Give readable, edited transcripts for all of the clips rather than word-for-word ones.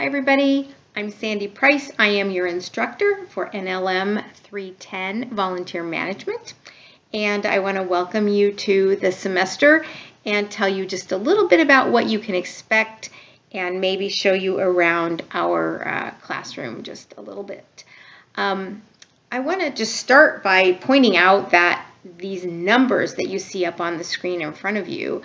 Hi everybody, I'm Sandy Price. I am your instructor for NLM 310 Volunteer Management, and I want to welcome you to the semester and tell you just a little bit about what you can expect and maybe show you around our classroom just a little bit. I want to just start by pointing out that these numbers that you see up on the screen in front of you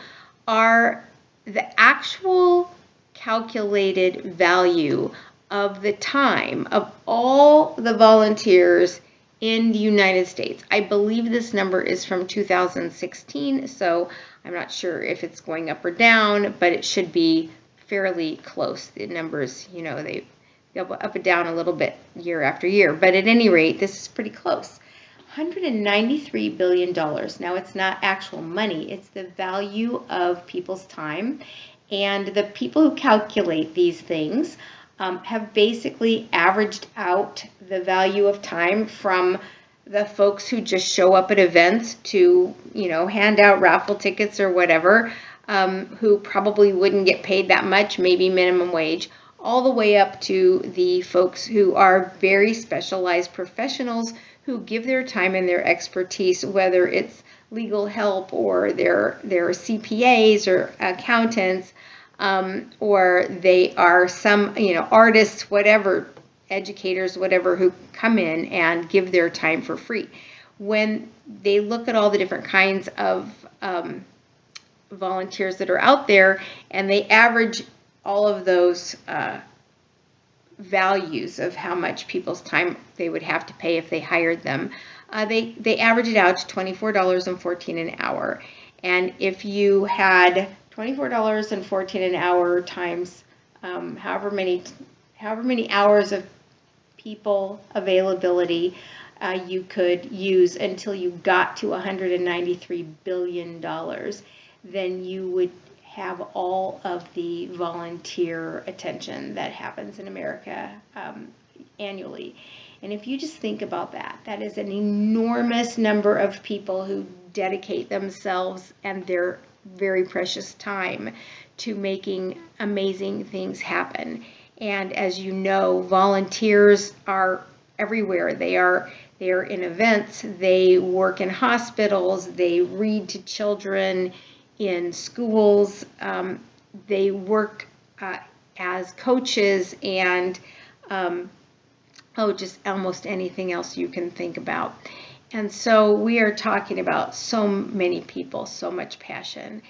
are the actual calculated value of the time of all the volunteers in the United States. I believe this number is from 2016, so I'm not sure if it's going up or down, but it should be fairly close. The numbers, you know, they go up and down a little bit year after year, but at any rate, this is pretty close. $193 billion. Now, it's not actual money, it's the value of people's time. And the people who calculate these things have basically averaged out the value of time from the folks who just show up at events to, you know, hand out raffle tickets or whatever, who probably wouldn't get paid that much, maybe minimum wage, all the way up to the folks who are very specialized professionals who give their time and their expertise, whether it's legal help or they're CPAs or accountants, or they are some, you know, artists, whatever, educators, whatever, who come in and give their time for free. When they look at all the different kinds of volunteers that are out there and they average all of those values of how much people's time they would have to pay if they hired them, they average it out to $24.14 an hour. And if you had $24.14 an hour times however many hours of people availability you could use until you got to $193 billion, then you would have all of the volunteer attention that happens in America annually. And if you just think about that, that is an enormous number of people who dedicate themselves and their very precious time to making amazing things happen. And as you know, volunteers are everywhere. They are in events, they work in hospitals, they read to children in schools, they work as coaches, and just almost anything else you can think about. And so we are talking about so many people, so much passion.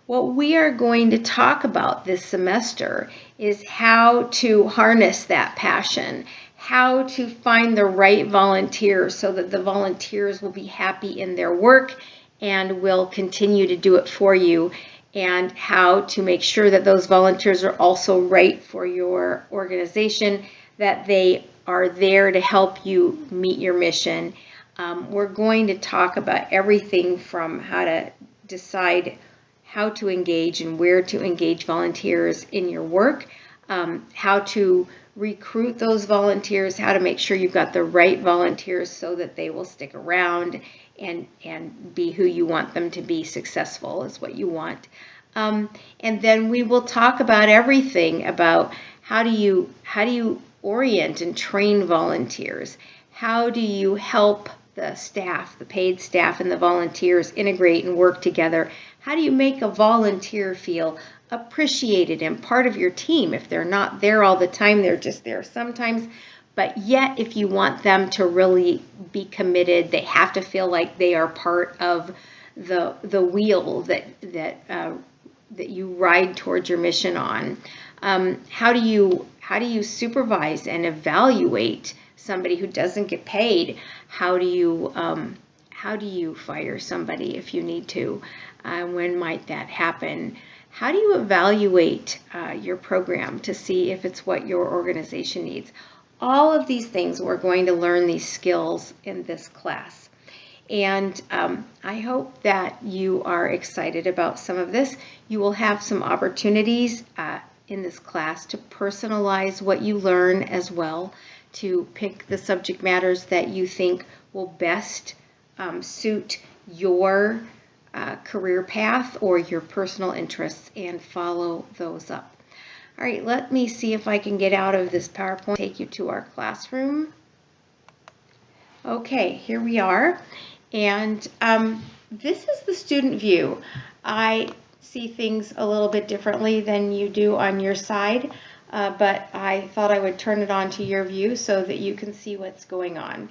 What we are going to talk about this semester is how to harness that passion, how to find the right volunteers so that the volunteers will be happy in their work and will continue to do it for you, and how to make sure that those volunteers are also right for your organization, that they are there to help you meet your mission. We're going to talk about everything from how to decide how to engage and where to engage volunteers in your work, how to recruit those volunteers, how to make sure you've got the right volunteers so that they will stick around and be who you want them to be. Successful is what you want. And then we will talk about everything about how do you orient and train volunteers? How do you help the staff, the paid staff and the volunteers integrate and work together? How do you make a volunteer feel appreciated and part of your team if they're not there all the time, they're just there sometimes? But yet, if you want them to really be committed, they have to feel like they are part of the wheel that you ride towards your mission on. How do you supervise and evaluate somebody who doesn't get paid? How do you fire somebody if you need to? When might that happen? How do you evaluate your program to see if it's what your organization needs? All of these things, we're going to learn these skills in this class. And I hope that you are excited about some of this. You will have some opportunities in this class to personalize what you learn as well, to pick the subject matters that you think will best suit your career path or your personal interests and follow those up. All right, let me see if I can get out of this PowerPoint, take you to our classroom. Okay, here we are. And this is the student view. I see things a little bit differently than you do on your side, but I thought I would turn it on to your view so that you can see what's going on.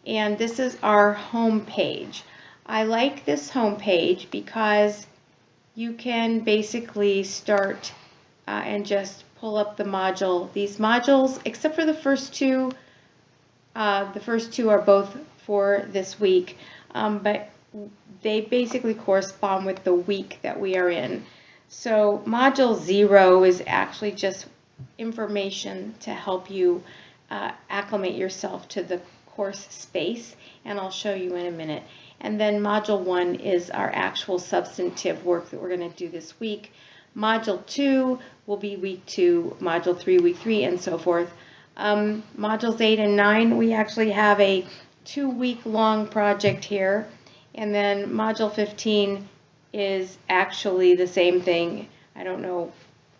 And this is our home page. I like this home page because you can basically start and just pull up the module. These modules, except for the first two are both for this week, but they basically correspond with the week that we are in. So module 0 is actually just information to help you acclimate yourself to the course space, and I'll show you in a minute. And then module 1 is our actual substantive work that we're going to do this week. Module 2 will be week 2, module 3 week 3, and so forth. Modules 8 and 9, we actually have a 2-week-long project here, and then module 15 is actually the same thing. I don't know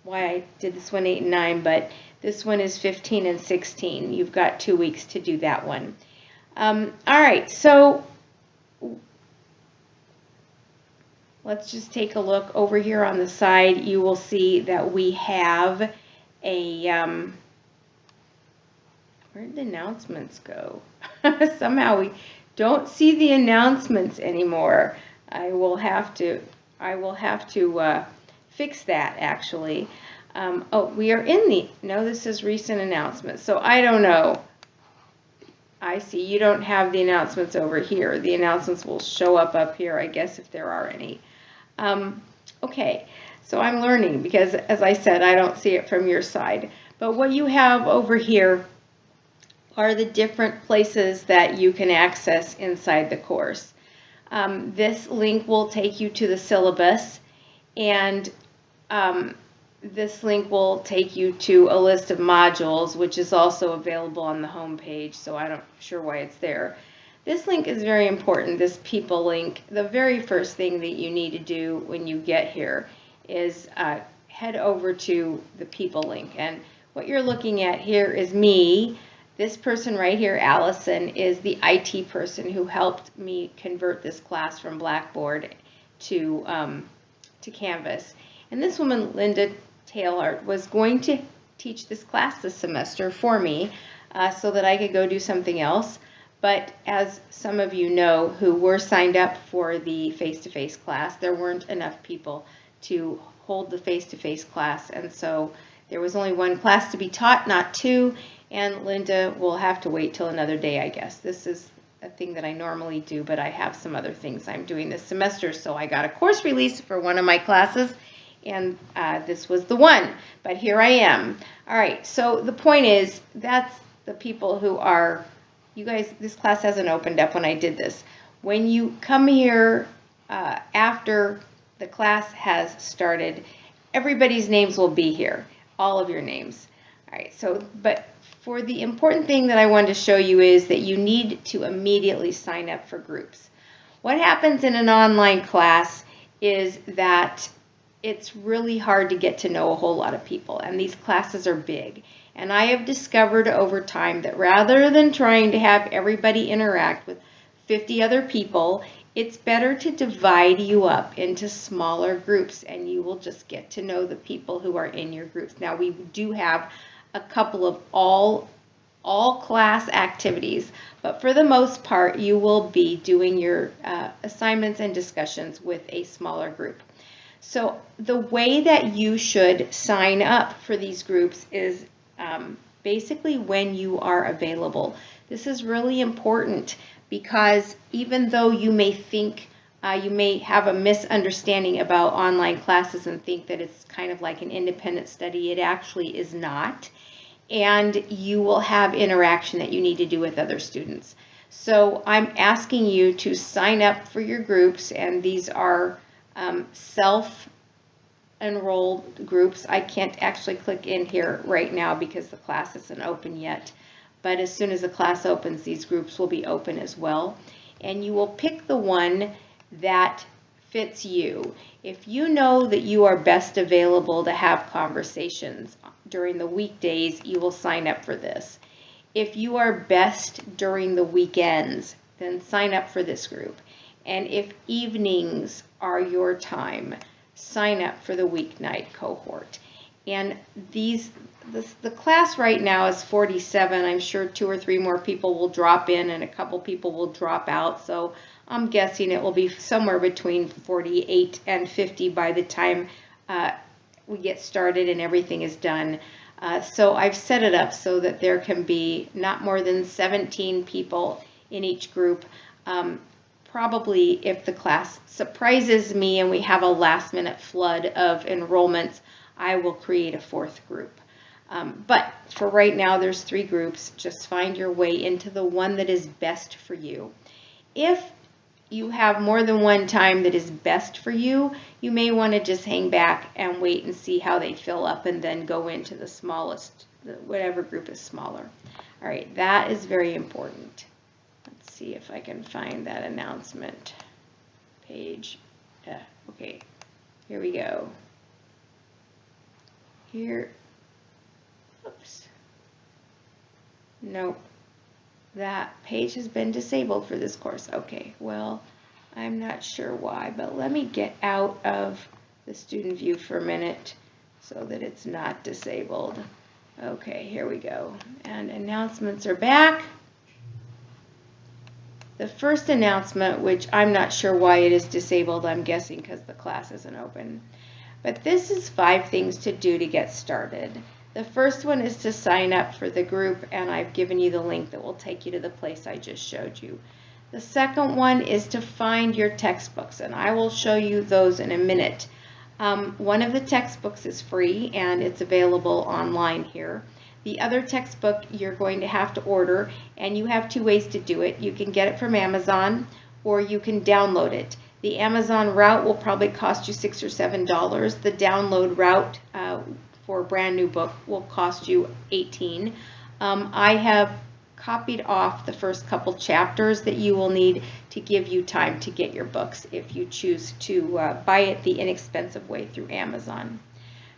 why I did this one 8 and 9, but this one is 15 and 16. You've got 2 weeks to do that one. All right, so let's just take a look over here on the side. You will see that we have a where did the announcements go? Somehow we don't see the announcements anymore. I will have to fix that actually. Oh, we are in the, no, this is recent announcements. So I don't know. I see you don't have the announcements over here. The announcements will show up here, I guess, if there are any. Okay, so I'm learning because, as I said, I don't see it from your side. But what you have over here are the different places that you can access inside the course. This link will take you to the syllabus, and this link will take you to a list of modules, which is also available on the home page, so I'm not sure why it's there. This link is very important, this people link. The very first thing that you need to do when you get here is head over to the people link. And what you're looking at here is me. This person right here, Allison, is the IT person who helped me convert this class from Blackboard to Canvas. And this woman, Linda Taylor, was going to teach this class this semester for me so that I could go do something else. But as some of you know who were signed up for the face-to-face class, there weren't enough people to hold the face-to-face class. And so there was only one class to be taught, not two. And Linda will have to wait till another day, I guess. This is a thing that I normally do, but I have some other things I'm doing this semester. So I got a course release for one of my classes, and this was the one. But here I am. All right, so the point is, that's the people who are, you guys, this class hasn't opened up when I did this. When you come here after the class has started, everybody's names will be here, all of your names. All right, so, but for the important thing that I wanted to show you is that you need to immediately sign up for groups. What happens in an online class is that it's really hard to get to know a whole lot of people, and these classes are big. And I have discovered over time that rather than trying to have everybody interact with 50 other people, it's better to divide you up into smaller groups, and you will just get to know the people who are in your groups. Now, we do have a couple of all class activities, but for the most part, you will be doing your assignments and discussions with a smaller group. So the way that you should sign up for these groups is basically when you are available. This is really important because even though you may think, you may have a misunderstanding about online classes and think that it's kind of like an independent study, it actually is not. And you will have interaction that you need to do with other students. So I'm asking you to sign up for your groups, and these are self-enrolled groups. I can't actually click in here right now because the class isn't open yet, but as soon as the class opens, these groups will be open as well. And you will pick the one that fits you. If you know that you are best available to have conversations during the weekdays, you will sign up for this. If you are best during the weekends, then sign up for this group. And if evenings are your time, sign up for the weeknight cohort. And the class right now is 47. I'm sure 2 or 3 more people will drop in and a couple people will drop out. So I'm guessing it will be somewhere between 48 and 50 by the time we get started and everything is done. So I've set it up so that there can be not more than 17 people in each group. Probably if the class surprises me and we have a last-minute flood of enrollments, I will create a 4th group. But for right now, there's 3 groups. Just find your way into the one that is best for you. If you have more than one time that is best for you, you may want to just hang back and wait and see how they fill up and then go into the smallest, whatever group is smaller. All right, that is very important. Let's see if I can find that announcement page. Okay, here we go. Here, oops. Nope. That page has been disabled for this course. Okay, well, I'm not sure why, but let me get out of the student view for a minute so that it's not disabled. Okay, here we go. And announcements are back. The first announcement, which I'm not sure why it is disabled, I'm guessing because the class isn't open. But this is 5 things to do to get started. The first one is to sign up for the group, and I've given you the link that will take you to the place I just showed you. The second one is to find your textbooks, and I will show you those in a minute. One of the textbooks is free, and it's available online here. The other textbook you're going to have to order, and you have 2 ways to do it. You can get it from Amazon, or you can download it. The Amazon route will probably cost you $6 or $7. The download route for a brand new book will cost you $18. I have copied off the first couple chapters that you will need to give you time to get your books if you choose to buy it the inexpensive way through Amazon.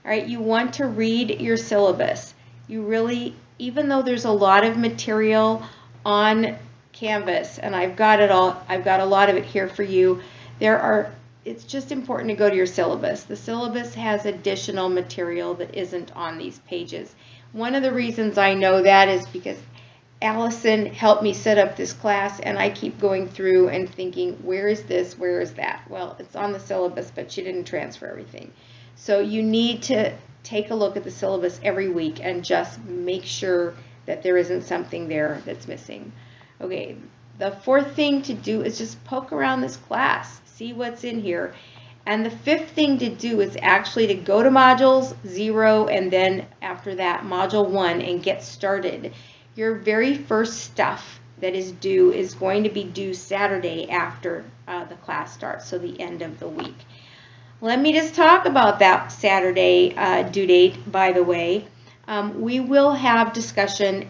All right, you want to read your syllabus. You really, even though there's a lot of material on Canvas, and I've got it all, I've got a lot of it here for you, it's just important to go to your syllabus. The syllabus has additional material that isn't on these pages. One of the reasons I know that is because Allison helped me set up this class, and I keep going through and thinking, where is this, where is that? Well, it's on the syllabus, but she didn't transfer everything. So you need to take a look at the syllabus every week and just make sure that there isn't something there that's missing. Okay, the 4th thing to do is just poke around this class, see what's in here. And the 5th thing to do is actually to go to modules 0 and then after that module 1 and get started. Your very first stuff that is due is going to be due Saturday after the class starts, so the end of the week. Let me just talk about that Saturday due date, by the way. We will have discussion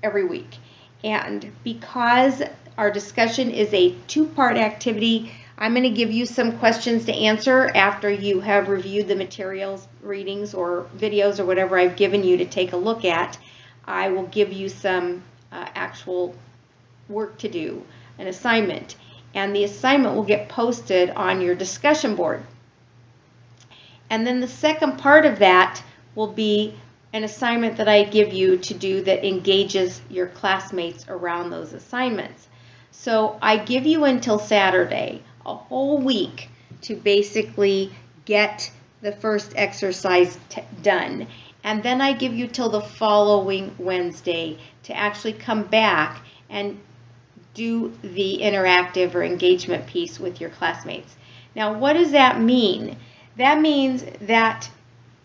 every week. And because our discussion is a 2-part activity, I'm going to give you some questions to answer after you have reviewed the materials, readings, or videos, or whatever I've given you to take a look at. I will give you some actual work to do, an assignment. And the assignment will get posted on your discussion board. And then the second part of that will be an assignment that I give you to do that engages your classmates around those assignments. So I give you until Saturday, a whole week, to basically get the first exercise done. And then I give you till the following Wednesday to actually come back and do the interactive or engagement piece with your classmates. Now, what does that mean? That means that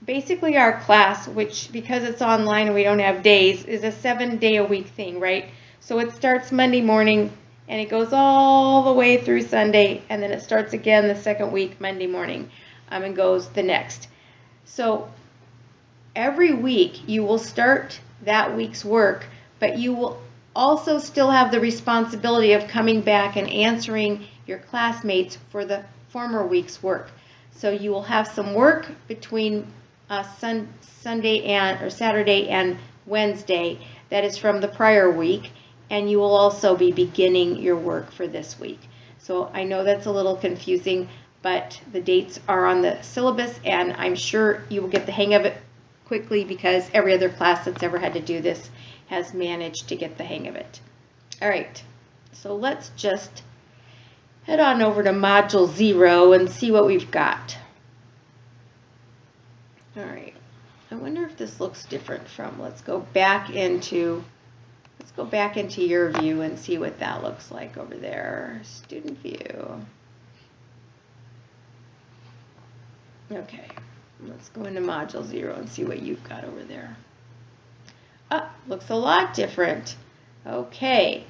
basically our class, which because it's online and we don't have days, is a 7-day-a-week thing, right? So it starts Monday morning and it goes all the way through Sunday, and then it starts again the second week, Monday morning, and goes the next. So every week you will start that week's work, but you will also still have the responsibility of coming back and answering your classmates for the former week's work. So you will have some work between Sunday or Saturday and Wednesday that is from the prior week, and you will also be beginning your work for this week. So I know that's a little confusing, but the dates are on the syllabus, and I'm sure you will get the hang of it quickly because every other class that's ever had to do this has managed to get the hang of it. All right, so let's just head on over to Module 0 and see what we've got. All right, I wonder if this looks different from, let's go back into your view and see what that looks like over there. Student view. Okay, let's go into Module 0 and see what you've got over there. Ah, looks a lot different. Okay,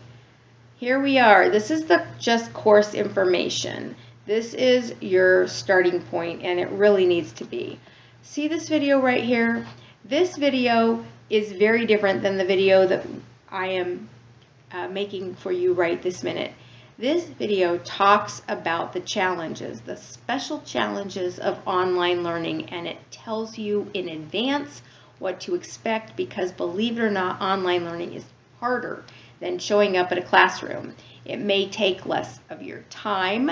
here we are. This is the just course information. This is your starting point, and it really needs to be. See this video right here? This video is very different than the video that I am making for you right this minute. This video talks about the challenges, the special challenges of online learning, and it tells you in advance what to expect because, believe it or not, online learning is harder than showing up at a classroom. It may take less of your time,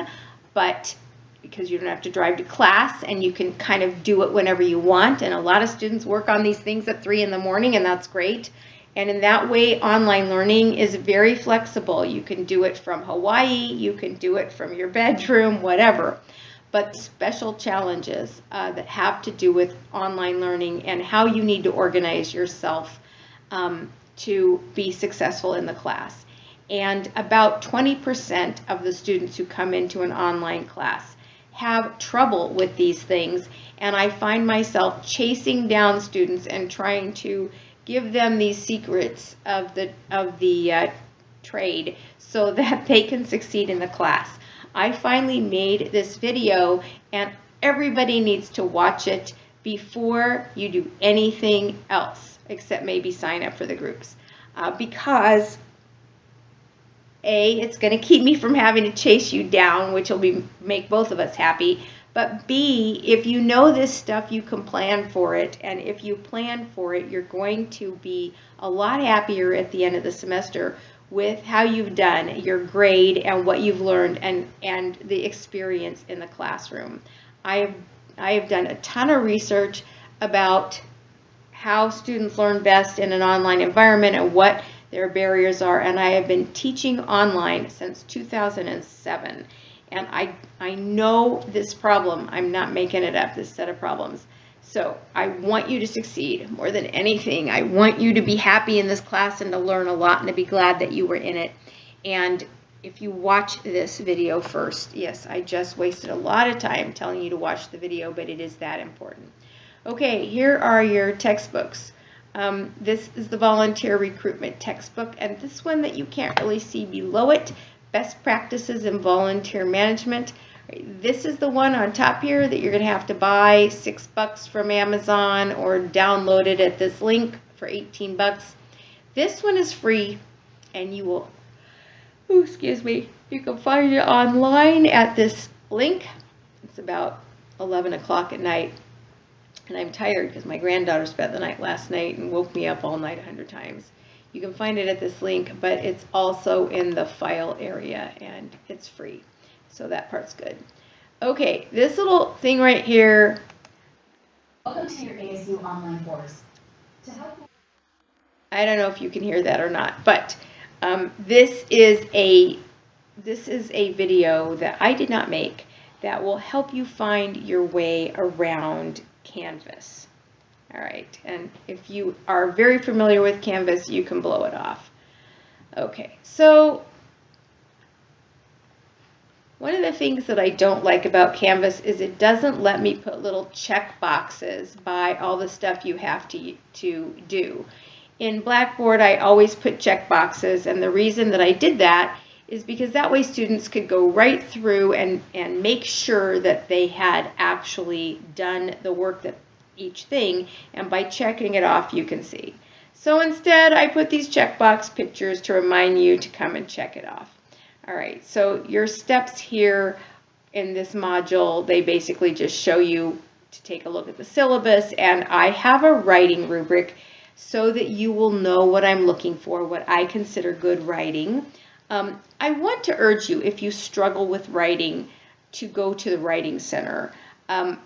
but because you don't have to drive to class and you can kind of do it whenever you want, and a lot of students work on these things at 3 in the morning, and that's great. And in that way, online learning is very flexible. You can do it from Hawaii, you can do it from your bedroom, whatever. But special challenges that have to do with online learning and how you need to organize yourself to be successful in the class. And about 20% of the students who come into an online class have trouble with these things, and I find myself chasing down students and trying to give them these secrets of the trade so that they can succeed in the class. I finally made this video, and everybody needs to watch it before you do anything else, except maybe sign up for the groups, because A, it's going to keep me from having to chase you down, which will make both of us happy. But B, if you know this stuff, you can plan for it. And if you plan for it, you're going to be a lot happier at the end of the semester with how you've done, your grade, and what you've learned, and the experience in the classroom. I have done a ton of research about how students learn best in an online environment and what their barriers are, and I have been teaching online since 2007. And I know this problem. I'm not making it up, this set of problems. So I want you to succeed more than anything. I want you to be happy in this class and to learn a lot and to be glad that you were in it. And if you watch this video first, yes, I just wasted a lot of time telling you to watch the video, but it is that important. Okay, here are your textbooks. This is the volunteer recruitment textbook, and this one that you can't really see below it, Best Practices in Volunteer Management. This is the one on top here that you're going to have to buy $6 from Amazon or download it at this link for 18 bucks. This one is free, and you will, you can find it online at this link. It's about 11 o'clock at night, and I'm tired because my granddaughter spent the night last night and woke me up all night 100 times. You can find it at this link, but it's also in the file area, and it's free. So that part's good. Okay, this little thing right here. Welcome to your ASU online course. I don't know if you can hear that or not, but this is a video that I did not make that will help you find your way around Canvas. All right, and if you are very familiar with Canvas, you can blow it off. Okay, so one of the things that I don't like about Canvas is it doesn't let me put little check boxes by all the stuff you have to do. In Blackboard, I always put check boxes, and the reason that I did that is because that way students could go right through and make sure that they had actually done the work that each thing, and by checking it off you can see. So instead I put these checkbox pictures to remind you to come and check it off. All right, so your steps here in this module, they basically just show you to take a look at the syllabus, and I have a writing rubric so that you will know what I'm looking for, what I consider good writing. I want to urge you, if you struggle with writing, to go to the Writing Center. A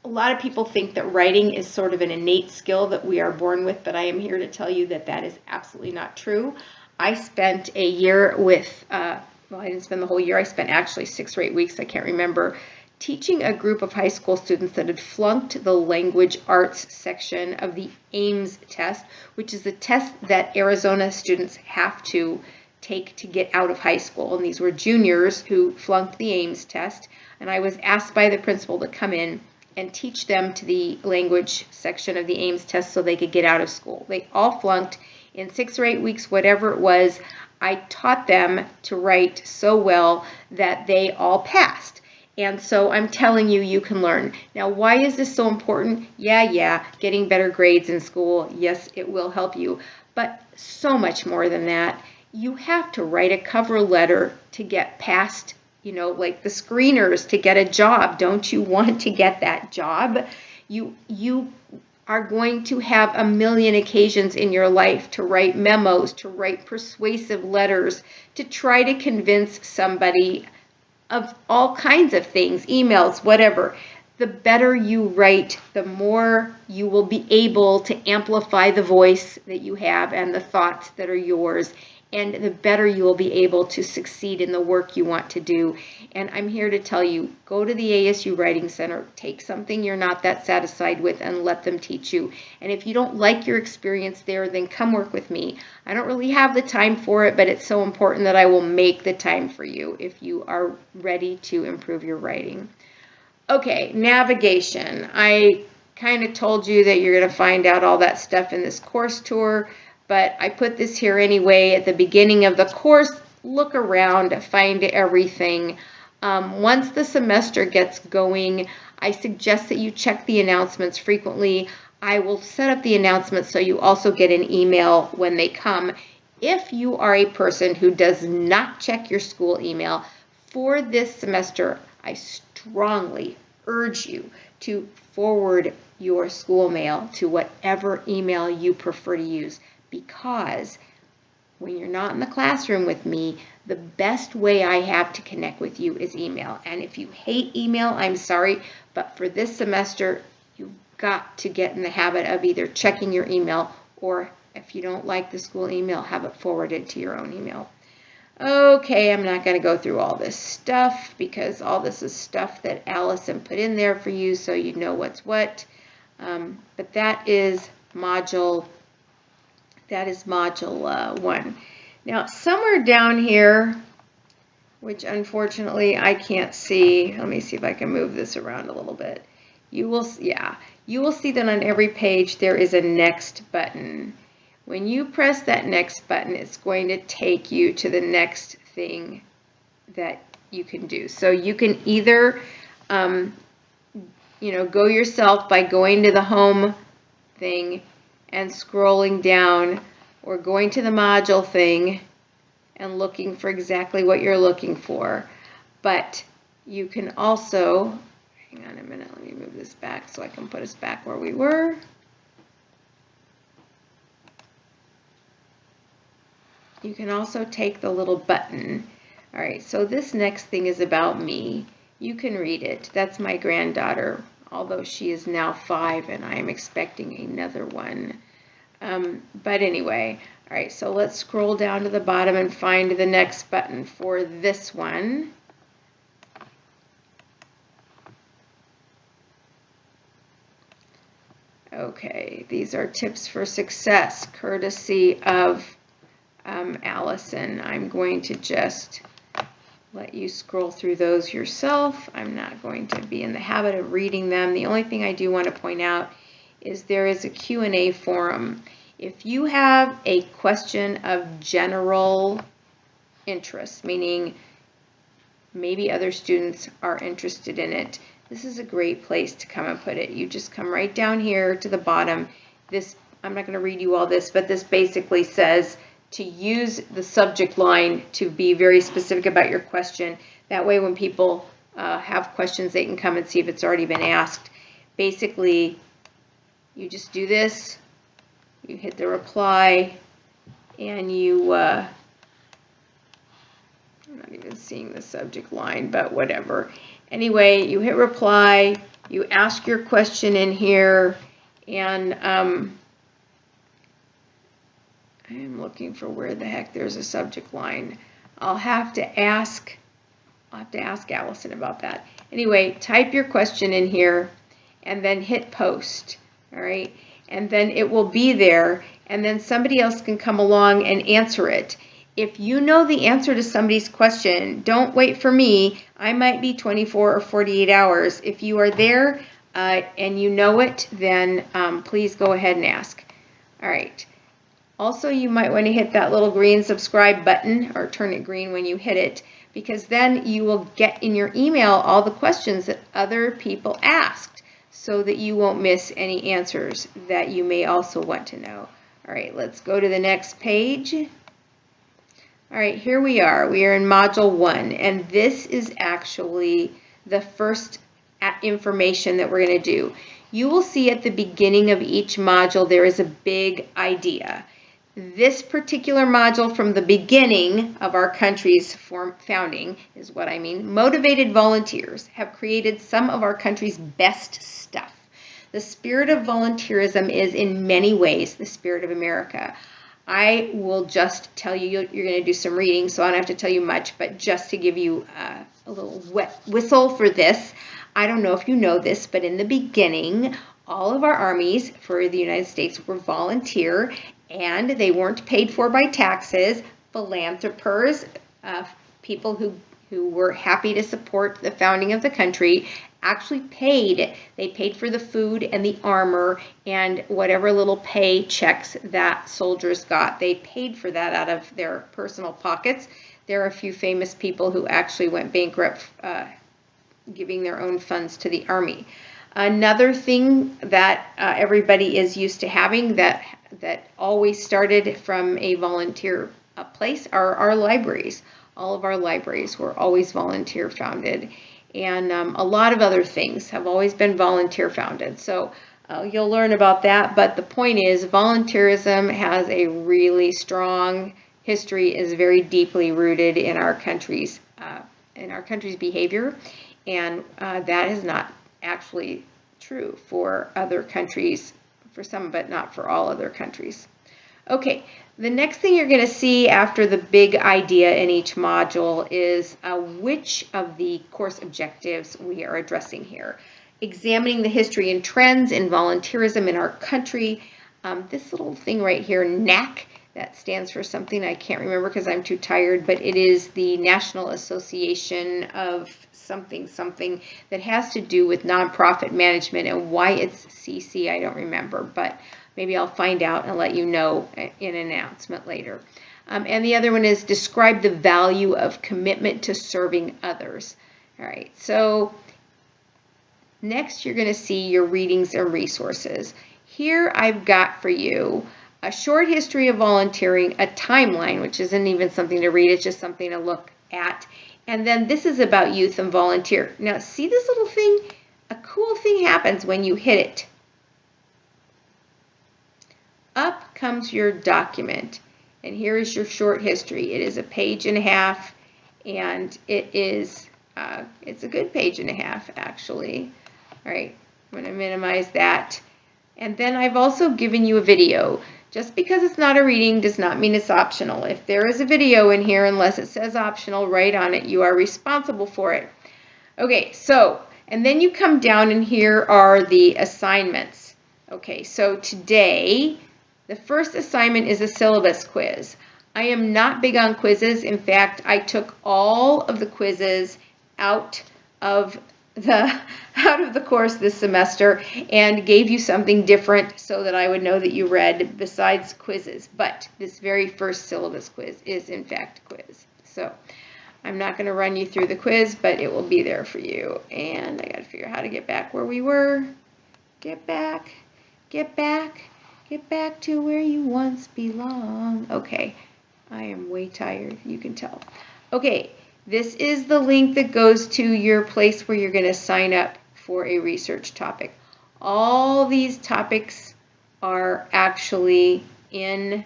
lot of people think that writing is sort of an innate skill that we are born with, but I am here to tell you that that is absolutely not true. I spent a year with, well, I didn't spend the whole year. I spent actually 6 or 8 weeks, I can't remember, teaching a group of high school students that had flunked the language arts section of the Ames test, which is the test that Arizona students have to take to get out of high school. And these were juniors who flunked the Ames test. And I was asked by the principal to come in and teach them to the language section of the Ames test so they could get out of school. They all flunked in 6 or 8 weeks, whatever it was. I taught them to write so well that they all passed. And so I'm telling you, you can learn. Now, why is this so important? Yeah, getting better grades in school, yes, it will help you. But so much more than that. You have to write a cover letter to get past, you know, like the screeners to get a job. Don't you want to get that job? You are going to have a million occasions in your life to write memos, to write persuasive letters, to try to convince somebody of all kinds of things, emails, whatever. The better you write, the more you will be able to amplify the voice that you have and the thoughts that are yours, and the better you will be able to succeed in the work you want to do. And I'm here to tell you, go to the ASU Writing Center, take something you're not that satisfied with, and let them teach you. And if you don't like your experience there, then come work with me. I don't really have the time for it, but it's so important that I will make the time for you if you are ready to improve your writing. Okay, navigation. I kind of told you that you're going to find out all that stuff in this course tour, but I put this here anyway at the beginning of the course. Look around, find everything. Once the semester gets going, I suggest that you check the announcements frequently. I will set up the announcements so you also get an email when they come. If you are a person who does not check your school email for this semester, I strongly urge you to forward your school mail to whatever email you prefer to use, because when you're not in the classroom with me, the best way I have to connect with you is email. And if you hate email, I'm sorry, but for this semester, you've got to get in the habit of either checking your email, or if you don't like the school email, have it forwarded to your own email. Okay, I'm not going to go through all this stuff because all this is stuff that Allison put in there for you so you know what's what. But that is module 1. Now, somewhere down here, which unfortunately I can't see, let me see if I can move this around a little bit. You will see that on every page there is a next button. When you press that next button, it's going to take you to the next thing that you can do. So you can either go yourself by going to the home thing and scrolling down, or going to the module thing and looking for exactly what you're looking for. But you can also, hang on a minute, let me move this back so I can put us back where we were. You can also take the little button. All right, so this next thing is about me. You can read it. That's my granddaughter, although she is now 5 and I am expecting another one. But anyway, all right, so let's scroll down to the bottom and find the next button for this one. Okay, these are tips for success, courtesy of Allison. I'm going to just let you scroll through those yourself. I'm not going to be in the habit of reading them. The only thing I do want to point out is there is a Q&A forum. If you have a question of general interest, meaning maybe other students are interested in it, this is a great place to come and put it. You just come right down here to the bottom. This, I'm not going to read you all this, but this basically says to use the subject line to be very specific about your question. That way when people have questions, they can come and see if it's already been asked. Basically, you just do this, you hit the reply, and you, I'm not even seeing the subject line, but whatever. Anyway, you hit reply, you ask your question in here, and I am looking for where the heck there's a subject line. I'll have to ask Allison about that. Anyway, type your question in here and then hit post, all right? And then it will be there, and then somebody else can come along and answer it. If you know the answer to somebody's question, don't wait for me. I might be 24 or 48 hours. If you are there and you know it, then please go ahead and ask. All right. Also, you might want to hit that little green subscribe button, or turn it green when you hit it, because then you will get in your email all the questions that other people asked, so that you won't miss any answers that you may also want to know. All right, let's go to the next page. All right, here we are. We are in Module 1, and this is actually the first information that we're going to do. You will see at the beginning of each module there is a big idea. This particular module, from the beginning of our country's founding, is what I mean. Motivated volunteers have created some of our country's best stuff. The spirit of volunteerism is in many ways the spirit of America. I will just tell you, you're going to do some reading, so I don't have to tell you much, but just to give you a little wet whistle for this, I don't know if you know this, but in the beginning, all of our armies for the United States were volunteer, and they weren't paid for by taxes. Philanthropers, people who were happy to support the founding of the country, actually paid. They paid for the food and the armor and whatever little pay checks that soldiers got. They paid for that out of their personal pockets. There are a few famous people who actually went bankrupt giving their own funds to the army. Another thing that everybody is used to having that always started from a volunteer place are our libraries. All of our libraries were always volunteer founded, and a lot of other things have always been volunteer founded. So you'll learn about that, but the point is volunteerism has a really strong history, is very deeply rooted in our country's behavior, and that is not actually true for other countries, for some, but not for all other countries. Okay, the next thing you're going to see after the big idea in each module is which of the course objectives we are addressing here. Examining the history and trends in volunteerism in our country. This little thing right here, NAC, that stands for something I can't remember because I'm too tired, but it is the National Association of something that has to do with nonprofit management, and why it's CC I don't remember, but maybe I'll find out and let you know in an announcement later. And the other one is describe the value of commitment to serving others. All right, so next you're going to see your readings and resources. Here I've got for you a short history of volunteering, a timeline, which isn't even something to read, it's just something to look at. And then this is about youth and volunteer. Now see this little thing? A cool thing happens when you hit it. Up comes your document, and here is your short history. It is a page and a half, and it's a good page and a half actually. All right, I'm going to minimize that. And then I've also given you a video. Just because it's not a reading does not mean it's optional. If there is a video in here, unless it says optional right on it, you are responsible for it. Okay, so, and then you come down, and here are the assignments. Okay, so today, the first assignment is a syllabus quiz. I am not big on quizzes. In fact, I took all of the quizzes out of the course this semester and gave you something different so that I would know that you read besides quizzes. But this very first syllabus quiz is in fact a quiz. So I'm not going to run you through the quiz, but it will be there for you. And I got to figure out how to get back where we were. Get back to where you once belong. Okay, I am way tired, you can tell. Okay, This is the link that goes to your place where you're going to sign up for a research topic. All these topics are actually in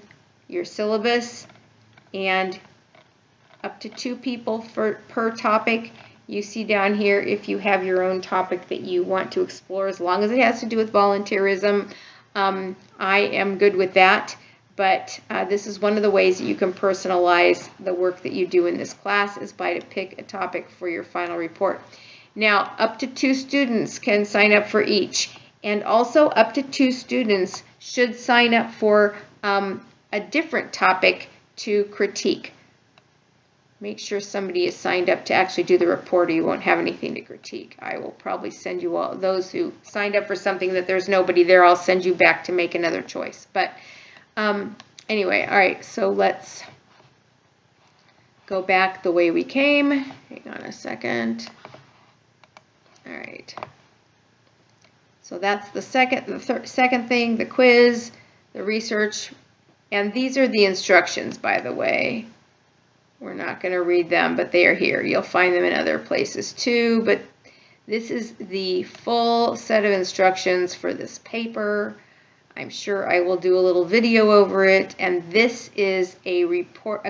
your syllabus, and up to 2 people per topic. You see down here if you have your own topic that you want to explore, as long as it has to do with volunteerism. I am good with that, but this is one of the ways that you can personalize the work that you do in this class, is by to pick a topic for your final report. Now, up to 2 students can sign up for each, and also up to 2 students should sign up for a different topic to critique. Make sure somebody is signed up to actually do the report, or you won't have anything to critique. I will probably send you all, those who signed up for something that there's nobody there, I'll send you back to make another choice. But anyway, all right, so let's go back the way we came. Hang on a second. All right. So that's the second thing, the quiz, the research, and these are the instructions, by the way. We're not going to read them, but they are here. You'll find them in other places too, but this is the full set of instructions for this paper. I'm sure I will do a little video over it, and this is a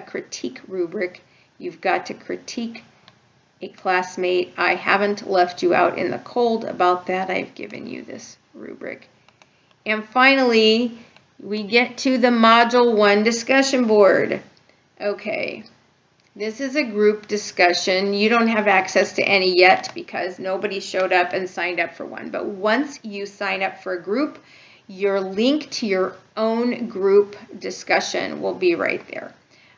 critique rubric. You've got to critique a classmate. I haven't left you out in the cold about that. I've given you this rubric. And finally, we get to the Module 1 discussion board. Okay. This is a group discussion. You don't have access to any yet because nobody showed up and signed up for one. But once you sign up for a group, your link to your own group discussion will be right there.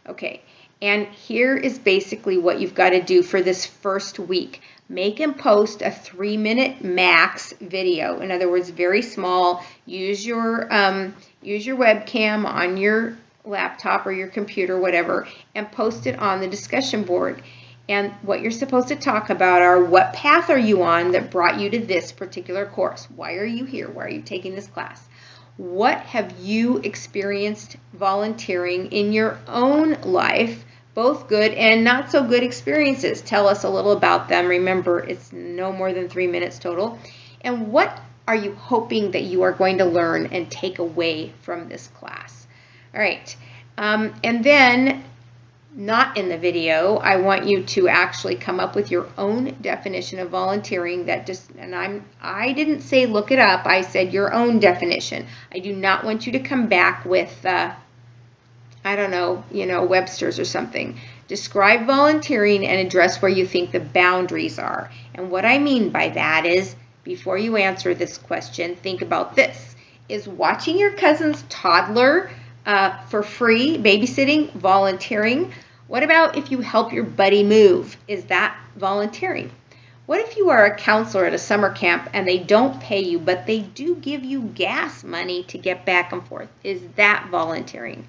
Okay, and here is basically what you've got to do for this first week. Make and post a 3-minute max video. In other words, very small. Use your webcam on your laptop or your computer, whatever, and post it on the discussion board. And what you're supposed to talk about are, what path are you on that brought you to this particular course? Why are you here? Why are you taking this class? What have you experienced volunteering in your own life, both good and not so good experiences? Tell us a little about them. Remember, it's no more than 3 minutes total. And what are you hoping that you are going to learn and take away from this class? All right, and then, not in the video, I want you to actually come up with your own definition of volunteering. I didn't say look it up, I said your own definition. I do not want you to come back with, I don't know, Webster's or something. Describe volunteering and address where you think the boundaries are. And what I mean by that is, before you answer this question, think about this. Is watching your cousin's toddler for free, babysitting, volunteering? What about if you help your buddy move? Is that volunteering? What if you are a counselor at a summer camp and they don't pay you, but they do give you gas money to get back and forth? Is that volunteering?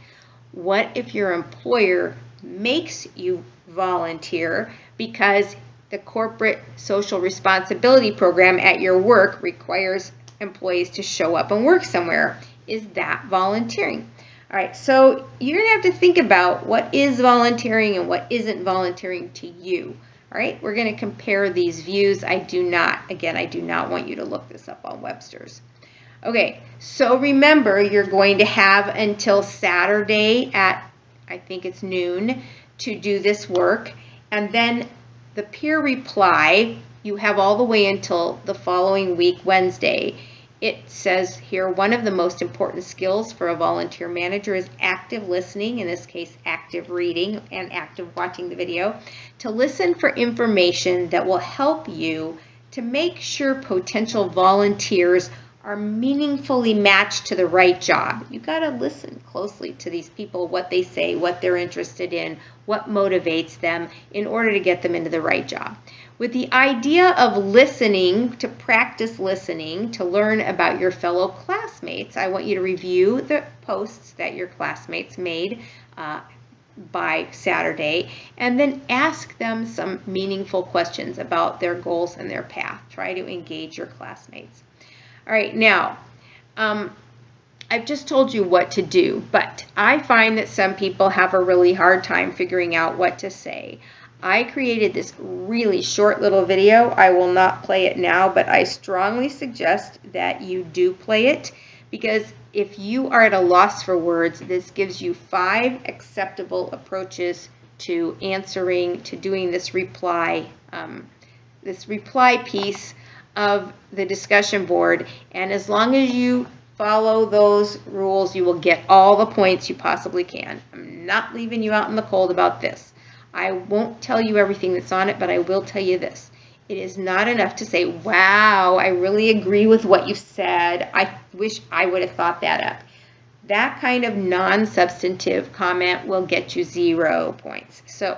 What if your employer makes you volunteer because the corporate social responsibility program at your work requires employees to show up and work somewhere? Is that volunteering? All right, so you're going to have to think about what is volunteering and what isn't volunteering to you. All right, we're going to compare these views. I do not want you to look this up on Webster's. Okay, so remember, you're going to have until Saturday at, I think it's noon, to do this work. And then the peer reply, you have all the way until the following week, Wednesday. It says here, one of the most important skills for a volunteer manager is active listening, in this case active reading and active watching the video, to listen for information that will help you to make sure potential volunteers are meaningfully matched to the right job. You got to listen closely to these people, what they say, what they're interested in, what motivates them in order to get them into the right job. With the idea of listening, to practice listening, to learn about your fellow classmates, I want you to review the posts that your classmates made by Saturday, and then ask them some meaningful questions about their goals and their path. Try to engage your classmates. All right, now, I've just told you what to do, but I find that some people have a really hard time figuring out what to say. I created this really short little video. I will not play it now, but I strongly suggest that you do play it, because if you are at a loss for words, this gives you 5 acceptable approaches to answering, to doing this reply piece of the discussion board. And as long as you follow those rules, you will get all the points you possibly can. I'm not leaving you out in the cold about this. I won't tell you everything that's on it, but I will tell you this. It is not enough to say, wow, I really agree with what you said. I wish I would have thought that up. That kind of non-substantive comment will get you 0 points. So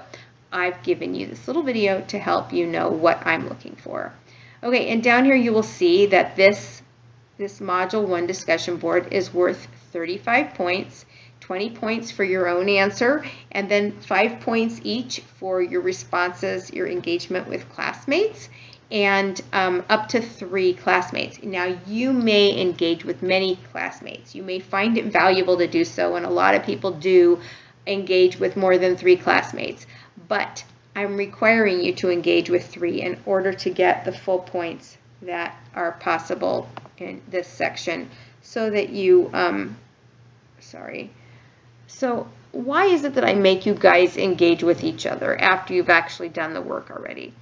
I've given you this little video to help you know what I'm looking for. Okay, and down here you will see that this Module 1 discussion board is worth 35 points. 20 points for your own answer, and then 5 points each for your responses, your engagement with classmates, and up to 3 classmates. Now, you may engage with many classmates. You may find it valuable to do so, and a lot of people do engage with more than 3 classmates, but I'm requiring you to engage with 3 in order to get the full points that are possible in this section, so that you, So why is it that I make you guys engage with each other after you've actually done the work already?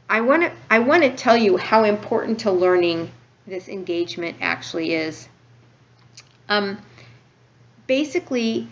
I want to tell you how important to learning this engagement actually is. Basically,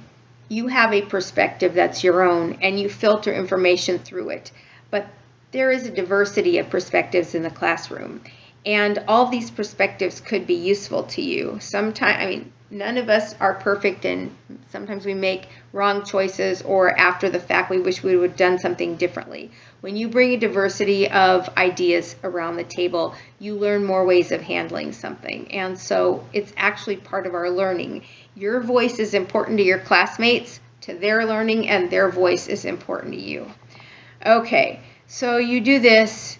you have a perspective that's your own, and you filter information through it. But there is a diversity of perspectives in the classroom, and all these perspectives could be useful to you. Sometimes, none of us are perfect, and sometimes we make wrong choices, or after the fact we wish we would have done something differently. When you bring a diversity of ideas around the table, you learn more ways of handling something, and so it's actually part of our learning. Your voice is important to your classmates, to their learning, and their voice is important to you. Okay, so you do this,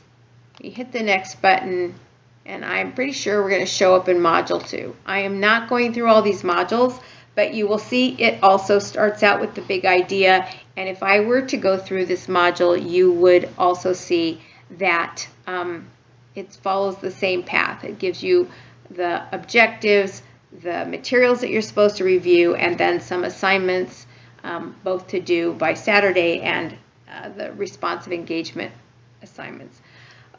you hit the next button, and I'm pretty sure we're going to show up in Module 2. I am not going through all these modules, but you will see it also starts out with the big idea, and if I were to go through this module, you would also see that it follows the same path. It gives you the objectives, the materials that you're supposed to review, and then some assignments, both to do by Saturday, and the responsive engagement assignments.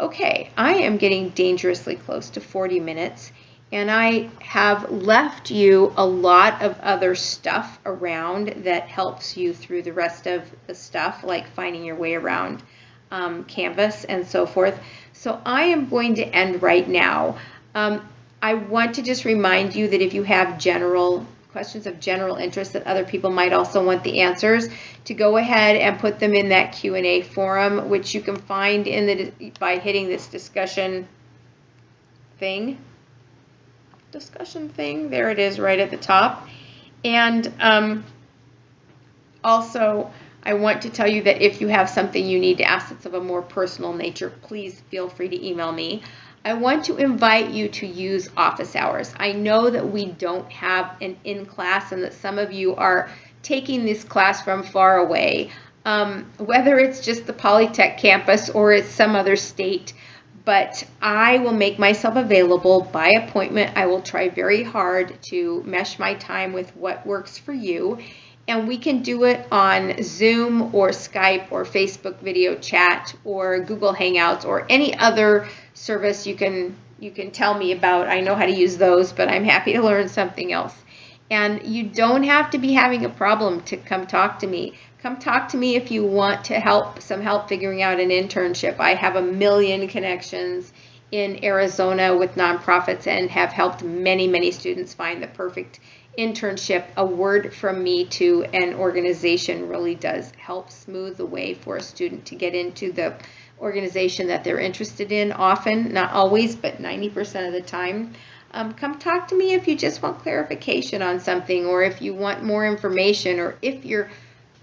Okay, I am getting dangerously close to 40 minutes, and I have left you a lot of other stuff around that helps you through the rest of the stuff, like finding your way around Canvas and so forth. So I am going to end right now. I want to just remind you that if you have questions of general interest that other people might also want the answers, to go ahead and put them in that Q&A forum, which you can find by hitting this discussion thing. There it is right at the top. And also, I want to tell you that if you have something you need to ask that's of a more personal nature, please feel free to email me. I want to invite you to use office hours. I know that we don't have an in-class, and that some of you are taking this class from far away, whether it's just the Polytech campus or it's some other state, but I will make myself available by appointment. I will try very hard to mesh my time with what works for you, and we can do it on Zoom or Skype or Facebook video chat or Google Hangouts or any other service you can tell me about. I know how to use those, but I'm happy to learn something else. And you don't have to be having a problem to come talk to me. Come talk to me if you want to some help figuring out an internship. I have a million connections in Arizona with nonprofits and have helped many, many students find the perfect internship. A word from me to an organization really does help smooth the way for a student to get into the organization that they're interested in, often, not always, but 90% of the time. Come talk to me if you just want clarification on something, or if you want more information, or if you're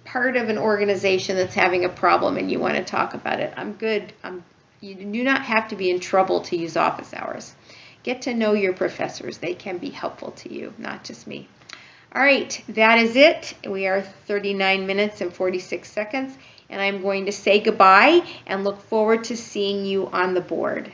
part of an organization that's having a problem and you want to talk about it. I'm good. You do not have to be in trouble to use office hours. Get to know your professors. They can be helpful to you, not just me. All right, that is it. We are 39 minutes and 46 seconds. And I'm going to say goodbye and look forward to seeing you on the board.